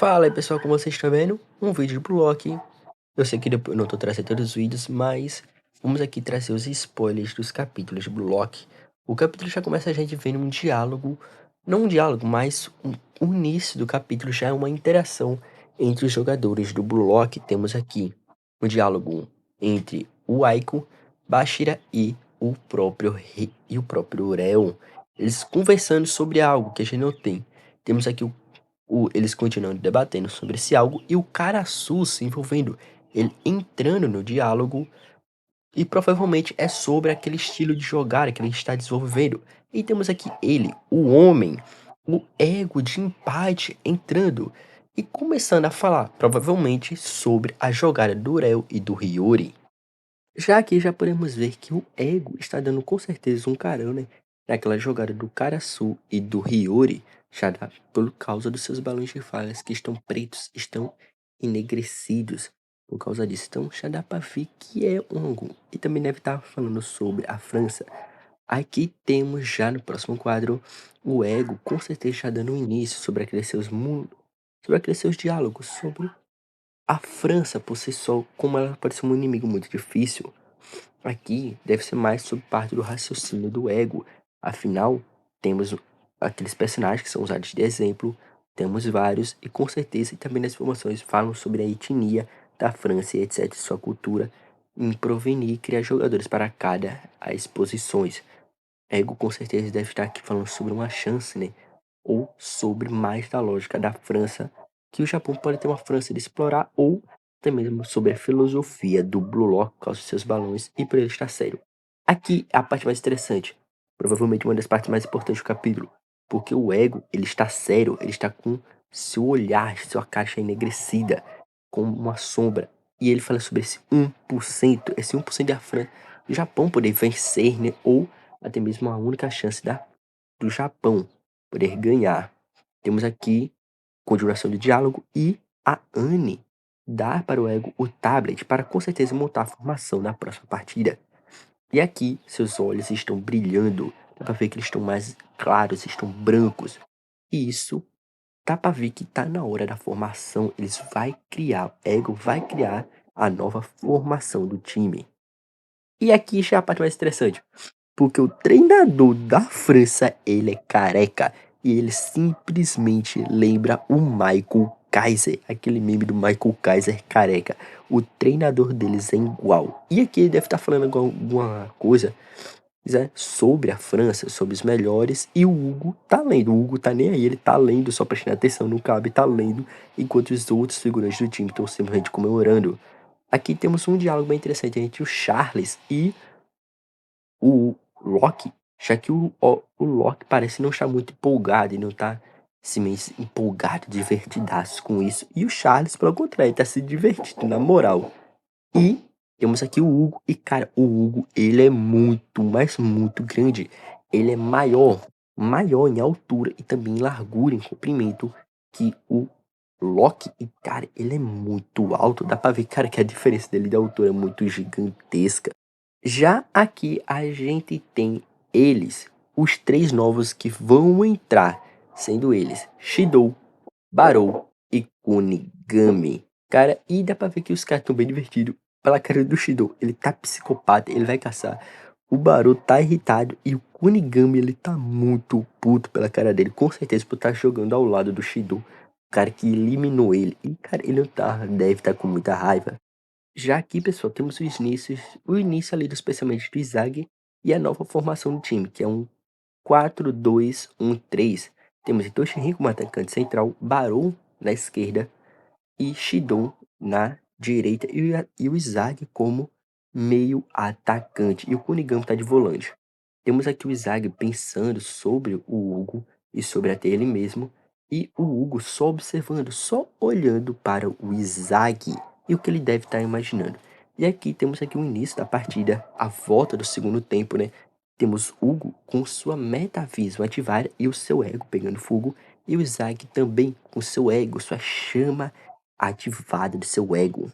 Fala aí pessoal, como vocês estão vendo? Um vídeo de Block. Eu sei que depois eu não tô trazendo todos os vídeos, mas vamos aqui trazer os spoilers dos capítulos de Block. O capítulo já começa a gente vendo um diálogo, não um diálogo, mas o início do capítulo já é uma interação entre os jogadores do Block. Temos aqui um diálogo entre o Aiko, Bashira e o próprio Réon. Eles conversando sobre algo que a gente não tem. Temos aqui eles continuam debatendo sobre esse algo e o Karasu se envolvendo, ele entrando no diálogo e provavelmente é sobre aquele estilo de jogar que ele está desenvolvendo. E temos aqui ele, o homem, o ego de empate entrando e começando a falar, provavelmente sobre a jogada do Reo e do Hiyori. Já aqui já podemos ver que o ego está dando com certeza um carão, né? Naquela jogada do Karasu e do Hiyori, já dá por causa dos seus balões de falas que estão pretos, estão enegrecidos por causa disso. Então já dá pra ver que é um ângulo. E também deve estar falando sobre a França. Aqui temos já no próximo quadro o ego com certeza já dando um início sobre aqueles seus mundos, sobre aqueles seus diálogos, sobre a França por si só, como ela pode ser um inimigo muito difícil. Aqui deve ser mais sobre parte do raciocínio do ego. Afinal, temos aqueles personagens que são usados de exemplo, temos vários, e com certeza também nas informações falam sobre a etnia da França e etc, sua cultura, em provenir e criar jogadores para cada as exposições. Ego com certeza deve estar aqui falando sobre uma chance, né? Ou sobre mais da lógica da França, que o Japão pode ter uma França de explorar, ou até mesmo sobre a filosofia do Blue Lock por causa dos seus balões e por ele estar sério. Aqui é a parte mais interessante, provavelmente uma das partes mais importantes do capítulo, porque o ego, ele está sério, ele está com seu olhar, sua caixa enegrecida, como uma sombra, e ele fala sobre esse 1%, esse 1% da França, do Japão poder vencer, né, ou até mesmo a única chance do Japão poder ganhar. Temos aqui continuação do diálogo e a Anne dar para o ego o tablet para com certeza montar a formação da próxima partida. E aqui seus olhos estão brilhando, dá para ver que eles estão mais claros, estão brancos. E isso dá para ver que tá na hora da formação, eles vai criar, o ego vai criar a nova formação do time. E aqui já é a parte mais interessante. Porque o treinador da França, ele é careca. E ele simplesmente lembra o Michael Kaiser. Aquele meme do Michael Kaiser careca. O treinador deles é igual. E aqui ele deve estar falando alguma coisa, né, sobre a França, sobre os melhores. E o Hugo tá lendo. O Hugo tá nem aí. Ele tá lendo, só prestando atenção no cabo. Tá lendo. Enquanto os outros figurantes do time estão simplesmente comemorando. Aqui temos um diálogo bem interessante entre o Charles e o Loki, já que o Loki parece não estar muito empolgado e não tá assim, meio empolgado, divertidaço com isso. E o Charles, pelo contrário, tá se divertindo, na moral. E temos aqui o Hugo. E, cara, o Hugo, ele é muito, mas muito grande. Ele é maior em altura e também em largura, em comprimento, que o Loki. E, cara, ele é muito alto. Dá pra ver, cara, que a diferença dele de altura é muito gigantesca. Já aqui a gente tem eles, os três novos que vão entrar, sendo eles Shidou, Barou e Kunigami. Cara, e dá pra ver que os caras estão bem divertidos. Pela cara do Shidou, ele tá psicopata, ele vai caçar. O Barou tá irritado e o Kunigami, ele tá muito puto pela cara dele. Com certeza por estar jogando ao lado do Shidou, o cara que eliminou ele. E, cara, ele não tá, deve estar com muita raiva. Já aqui, pessoal, temos o início ali dos pensamentos do Izag e a nova formação do time, que é um 4-2-1-3. Temos Itoshi como atacante central, Barou na esquerda e Shidou na direita e o Izag como meio atacante. E o Kunigami tá de volante. Temos aqui o Izag pensando sobre o Hugo e sobre até ele mesmo. E o Hugo só observando, só olhando para o Izag e o que ele deve estar imaginando. E aqui temos aqui o início da partida, a volta do segundo tempo, né? Temos Hugo com sua metavisão ativada e o seu ego pegando fogo. E o Izag também com seu ego, sua chama ativada do seu ego.